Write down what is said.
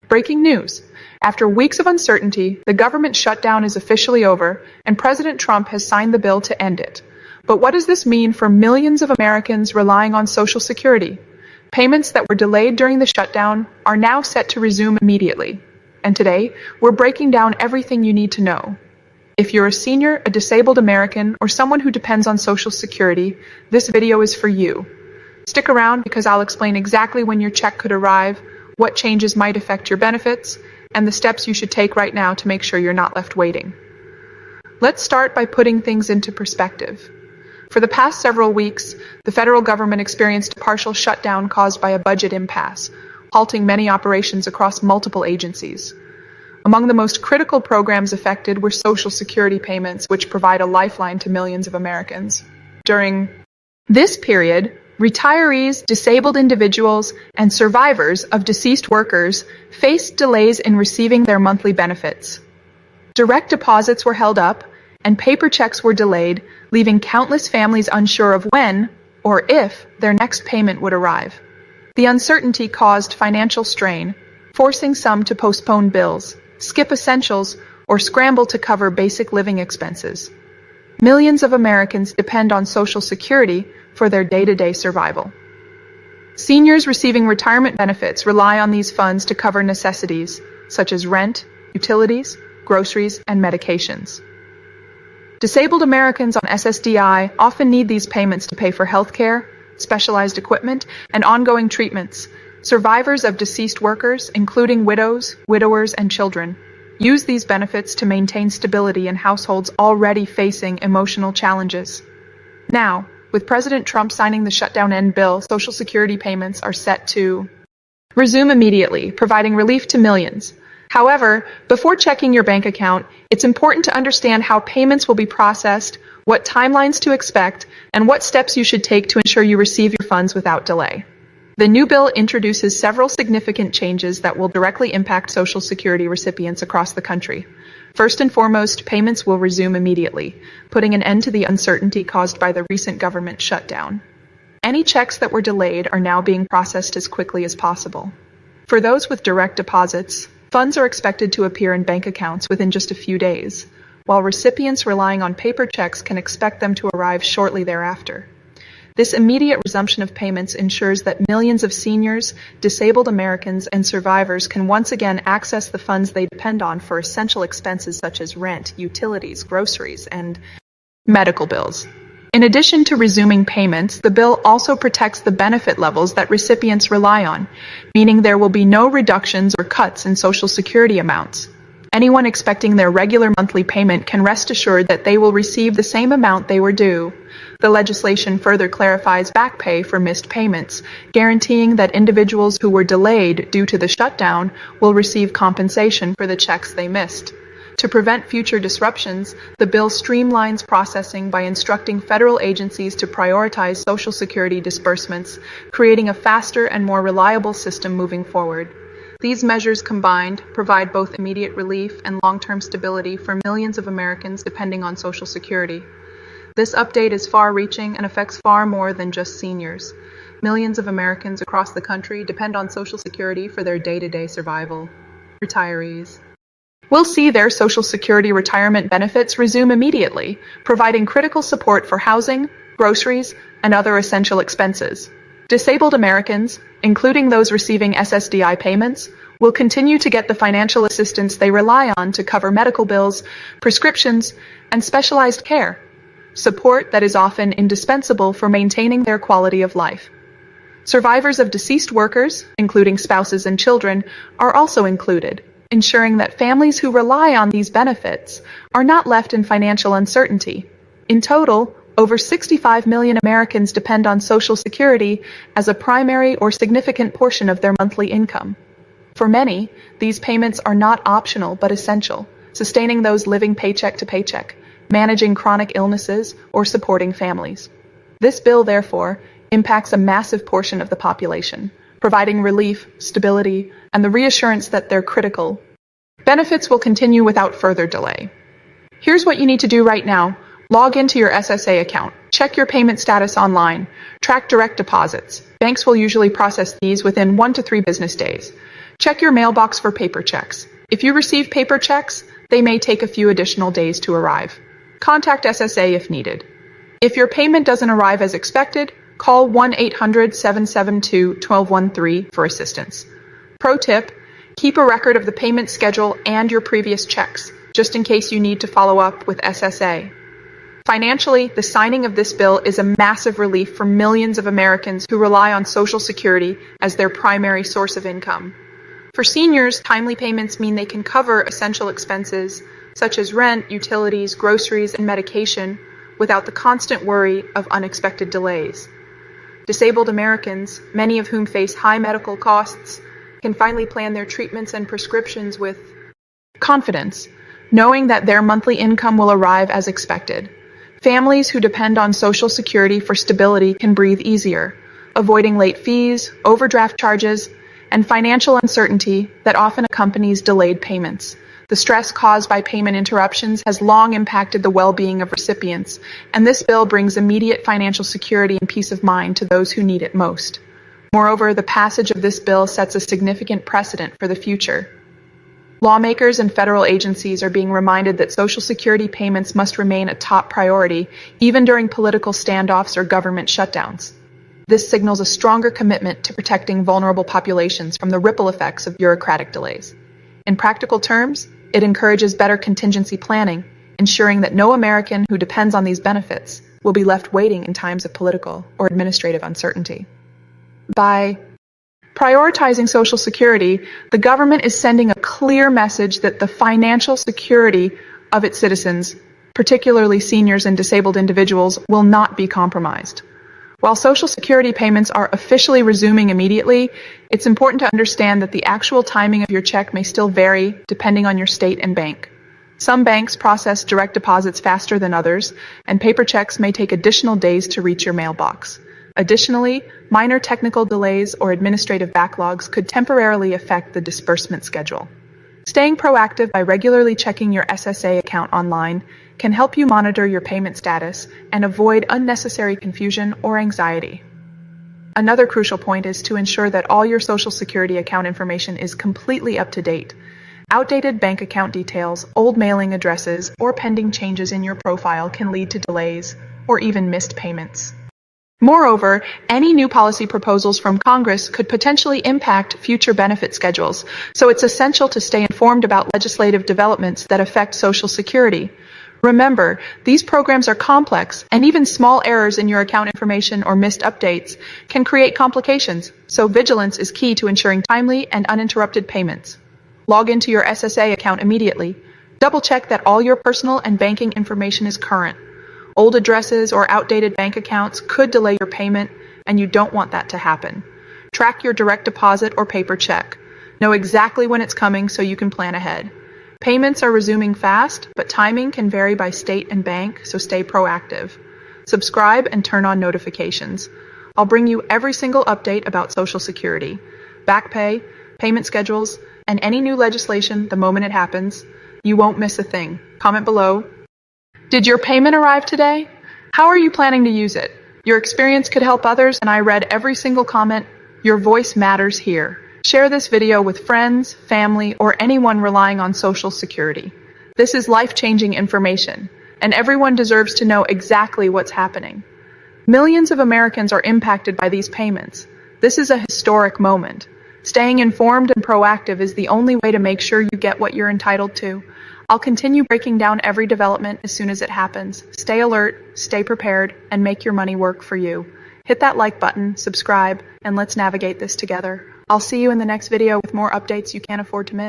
Breaking news. After weeks of uncertainty, the government shutdown is officially over, and President Trump has signed the bill to end it. But what does this mean for millions of Americans relying on Social Security? Payments that were delayed during the shutdown are now set to resume immediately. And today, we're breaking down everything you need to know. If you're a senior, a disabled American, or someone who depends on Social Security, this video is for you. Stick around because I'll explain exactly when your check could arrive, what changes might affect your benefits, and the steps you should take right now to make sure you're not left waiting. Let's start by putting things into perspective. For the past several weeks, the federal government experienced a partial shutdown caused by a budget impasse, halting many operations across multiple agencies. Among the most critical programs affected were Social Security payments, which provide a lifeline to millions of Americans. During this period, retirees, disabled individuals, and survivors of deceased workers faced delays in receiving their monthly benefits. Direct deposits were held up, and paper checks were delayed, leaving countless families unsure of when, or if, their next payment would arrive. The uncertainty caused financial strain, forcing some to postpone bills, skip essentials, or scramble to cover basic living expenses. Millions of Americans depend on Social Security for their day-to-day survival. Seniors receiving retirement benefits rely on these funds to cover necessities such as rent, utilities, groceries, and medications. Disabled Americans on SSDI often need these payments to pay for health care, specialized equipment, and ongoing treatments. Survivors of deceased workers, including widows, widowers, and children, use these benefits to maintain stability in households already facing emotional challenges. Now, with President Trump signing the Shutdown-End bill, Social Security payments are set to resume immediately, providing relief to millions. However, before checking your bank account, it's important to understand how payments will be processed, what timelines to expect, and what steps you should take to ensure you receive your funds without delay. The new bill introduces several significant changes that will directly impact Social Security recipients across the country. First and foremost, payments will resume immediately, putting an end to the uncertainty caused by the recent government shutdown. Any checks that were delayed are now being processed as quickly as possible. For those with direct deposits, funds are expected to appear in bank accounts within just a few days, while recipients relying on paper checks can expect them to arrive shortly thereafter. This immediate resumption of payments ensures that millions of seniors, disabled Americans, and survivors can once again access the funds they depend on for essential expenses such as rent, utilities, groceries, and medical bills. In addition to resuming payments, the bill also protects the benefit levels that recipients rely on, meaning there will be no reductions or cuts in Social Security amounts. Anyone expecting their regular monthly payment can rest assured that they will receive the same amount they were due. The legislation further clarifies back pay for missed payments, guaranteeing that individuals who were delayed due to the shutdown will receive compensation for the checks they missed. To prevent future disruptions, the bill streamlines processing by instructing federal agencies to prioritize Social Security disbursements, creating a faster and more reliable system moving forward. These measures combined provide both immediate relief and long-term stability for millions of Americans depending on Social Security. This update is far-reaching and affects far more than just seniors. Millions of Americans across the country depend on Social Security for their day-to-day survival. Retirees will see their Social Security retirement benefits resume immediately, providing critical support for housing, groceries, and other essential expenses. Disabled Americans, including those receiving SSDI payments, will continue to get the financial assistance they rely on to cover medical bills, prescriptions, and specialized care, support that is often indispensable for maintaining their quality of life. Survivors of deceased workers, including spouses and children, are also included, ensuring that families who rely on these benefits are not left in financial uncertainty. In total, over 65 million Americans depend on Social Security as a primary or significant portion of their monthly income. For many, these payments are not optional but essential, sustaining those living paycheck to paycheck, managing chronic illnesses, or supporting families. This bill, therefore, impacts a massive portion of the population, providing relief, stability, and the reassurance that they're critical. Benefits will continue without further delay. Here's what you need to do right now. Log into your SSA account. Check your payment status online. Track direct deposits. Banks will usually process these within 1 to 3 business days. Check your mailbox for paper checks. If you receive paper checks, they may take a few additional days to arrive. Contact SSA if needed. If your payment doesn't arrive as expected, call 1-800-772-1213 for assistance. Pro tip, keep a record of the payment schedule and your previous checks, just in case you need to follow up with SSA. Financially, the signing of this bill is a massive relief for millions of Americans who rely on Social Security as their primary source of income. For seniors, timely payments mean they can cover essential expenses such as rent, utilities, groceries, and medication without the constant worry of unexpected delays. Disabled Americans, many of whom face high medical costs, can finally plan their treatments and prescriptions with confidence, knowing that their monthly income will arrive as expected. Families who depend on Social Security for stability can breathe easier, avoiding late fees, overdraft charges, and financial uncertainty that often accompanies delayed payments. The stress caused by payment interruptions has long impacted the well-being of recipients, and this bill brings immediate financial security and peace of mind to those who need it most. Moreover, the passage of this bill sets a significant precedent for the future. Lawmakers and federal agencies are being reminded that Social Security payments must remain a top priority, even during political standoffs or government shutdowns. This signals a stronger commitment to protecting vulnerable populations from the ripple effects of bureaucratic delays. In practical terms, it encourages better contingency planning, ensuring that no American who depends on these benefits will be left waiting in times of political or administrative uncertainty. By prioritizing Social Security, the government is sending a clear message that the financial security of its citizens, particularly seniors and disabled individuals, will not be compromised. While Social Security payments are officially resuming immediately, it's important to understand that the actual timing of your check may still vary depending on your state and bank. Some banks process direct deposits faster than others, and paper checks may take additional days to reach your mailbox. Additionally, minor technical delays or administrative backlogs could temporarily affect the disbursement schedule. Staying proactive by regularly checking your SSA account online can help you monitor your payment status and avoid unnecessary confusion or anxiety. Another crucial point is to ensure that all your Social Security account information is completely up to date. Outdated bank account details, old mailing addresses, or pending changes in your profile can lead to delays or even missed payments. Moreover, any new policy proposals from Congress could potentially impact future benefit schedules, so it's essential to stay informed about legislative developments that affect Social Security. Remember, these programs are complex, and even small errors in your account information or missed updates can create complications, so vigilance is key to ensuring timely and uninterrupted payments. Log into your SSA account immediately. Double-check that all your personal and banking information is current. Old addresses or outdated bank accounts could delay your payment, and you don't want that to happen. Track your direct deposit or paper check. Know exactly when it's coming so you can plan ahead. Payments are resuming fast, but timing can vary by state and bank, so stay proactive. Subscribe and turn on notifications. I'll bring you every single update about Social Security, back pay, payment schedules, and any new legislation the moment it happens. You won't miss a thing. Comment below. Did your payment arrive today? How are you planning to use it? Your experience could help others, and I read every single comment. Your voice matters here. Share this video with friends, family, or anyone relying on Social Security. This is life-changing information, and everyone deserves to know exactly what's happening. Millions of Americans are impacted by these payments. This is a historic moment. Staying informed and proactive is the only way to make sure you get what you're entitled to. I'll continue breaking down every development as soon as it happens. Stay alert, stay prepared, and make your money work for you. Hit that like button, subscribe, and let's navigate this together. I'll see you in the next video with more updates you can't afford to miss.